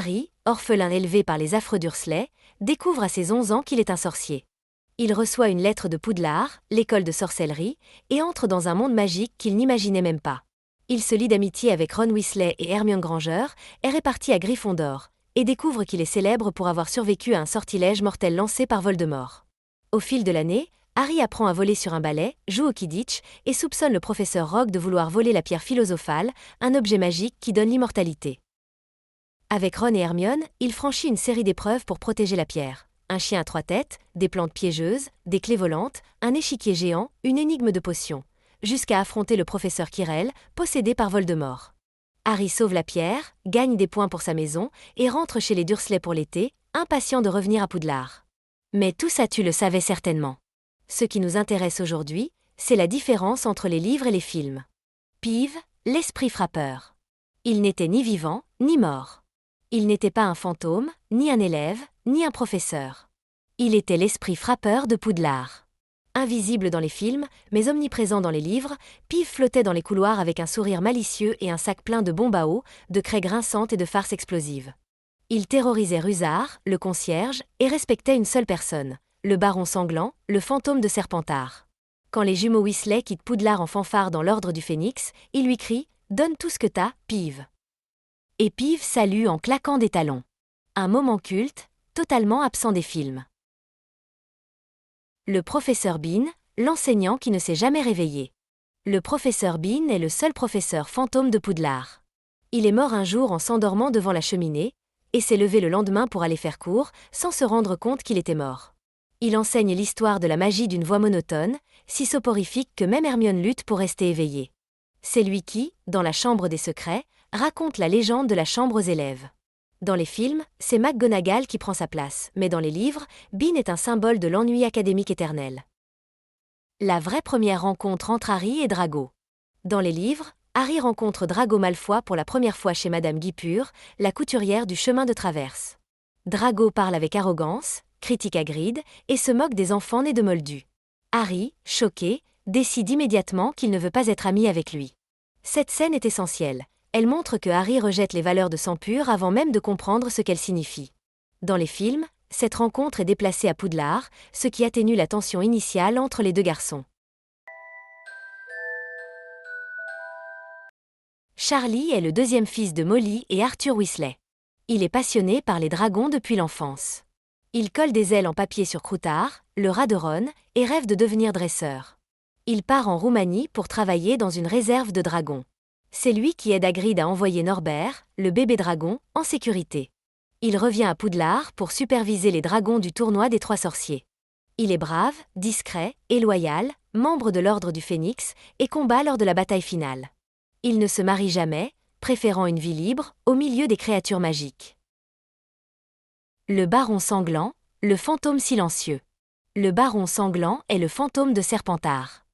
Harry, orphelin élevé par les affreux Dursley, découvre à ses 11 ans qu'il est un sorcier. Il reçoit une lettre de Poudlard, l'école de sorcellerie, et entre dans un monde magique qu'il n'imaginait même pas. Il se lie d'amitié avec Ron Weasley et Hermione Granger, est réparti à Gryffondor, et découvre qu'il est célèbre pour avoir survécu à un sortilège mortel lancé par Voldemort. Au fil de l'année, Harry apprend à voler sur un balai, joue au Quidditch, et soupçonne le professeur Rogue de vouloir voler la pierre philosophale, un objet magique qui donne l'immortalité. Avec Ron et Hermione, il franchit une série d'épreuves pour protéger la pierre. Un chien à 3 têtes, des plantes piégeuses, des clés volantes, un échiquier géant, une énigme de potions. Jusqu'à affronter le professeur Quirrell, possédé par Voldemort. Harry sauve la pierre, gagne des points pour sa maison, et rentre chez les Dursley pour l'été, impatient de revenir à Poudlard. Mais tout ça tu le savais certainement. Ce qui nous intéresse aujourd'hui, c'est la différence entre les livres et les films. Peeves, l'esprit frappeur. Il n'était ni vivant, ni mort. Il n'était pas un fantôme, ni un élève, ni un professeur. Il était l'esprit frappeur de Poudlard. Invisible dans les films, mais omniprésent dans les livres, Peeves flottait dans les couloirs avec un sourire malicieux et un sac plein de bombes à eau, de craies grinçantes et de farces explosives. Il terrorisait Rusard, le concierge, et respectait une seule personne, le baron sanglant, le fantôme de Serpentard. Quand les jumeaux Weasley quittent Poudlard en fanfare dans l'ordre du Phénix, il lui crie « Donne tout ce que t'as, Peeves !» Et Peeves salue en claquant des talons. Un moment culte, totalement absent des films. Le professeur Bean, l'enseignant qui ne s'est jamais réveillé. Le professeur Bean est le seul professeur fantôme de Poudlard. Il est mort un jour en s'endormant devant la cheminée, et s'est levé le lendemain pour aller faire cours, sans se rendre compte qu'il était mort. Il enseigne l'histoire de la magie d'une voix monotone, si soporifique que même Hermione lutte pour rester éveillée. C'est lui qui, dans la chambre des secrets, raconte la légende de la chambre aux élèves. Dans les films, c'est McGonagall qui prend sa place, mais dans les livres, Bean est un symbole de l'ennui académique éternel. La vraie première rencontre entre Harry et Drago. Dans les livres, Harry rencontre Drago Malfoy pour la première fois chez Madame Guipure, la couturière du chemin de traverse. Drago parle avec arrogance, critique Hagrid, et se moque des enfants nés de Moldus. Harry, choqué, décide immédiatement qu'il ne veut pas être ami avec lui. Cette scène est essentielle. Elle montre que Harry rejette les valeurs de sang pur avant même de comprendre ce qu'elles signifient. Dans les films, cette rencontre est déplacée à Poudlard, ce qui atténue la tension initiale entre les deux garçons. Charlie est le deuxième fils de Molly et Arthur Weasley. Il est passionné par les dragons depuis l'enfance. Il colle des ailes en papier sur Croutard, le rat de Ron, et rêve de devenir dresseur. Il part en Roumanie pour travailler dans une réserve de dragons. C'est lui qui aide Hagrid à envoyer Norbert, le bébé dragon, en sécurité. Il revient à Poudlard pour superviser les dragons du tournoi des 3 sorciers. Il est brave, discret et loyal, membre de l'ordre du Phénix, et combat lors de la bataille finale. Il ne se marie jamais, préférant une vie libre, au milieu des créatures magiques. Le baron sanglant, le fantôme silencieux. Le baron sanglant est le fantôme de Serpentard.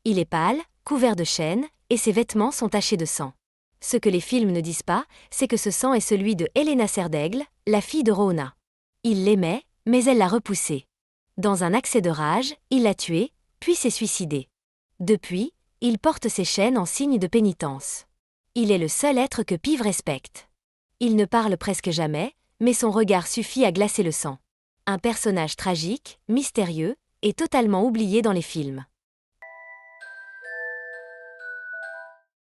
Il est pâle, couvert de chaînes, et ses vêtements sont tachés de sang. Ce que les films ne disent pas, c'est que ce sang est celui de Helena Serdaigle, la fille de Rowena. Il l'aimait, mais elle l'a repoussé. Dans un accès de rage, il l'a tuée, puis s'est suicidé. Depuis, il porte ses chaînes en signe de pénitence. Il est le seul être que Peeves respecte. Il ne parle presque jamais, mais son regard suffit à glacer le sang. Un personnage tragique, mystérieux, et totalement oublié dans les films.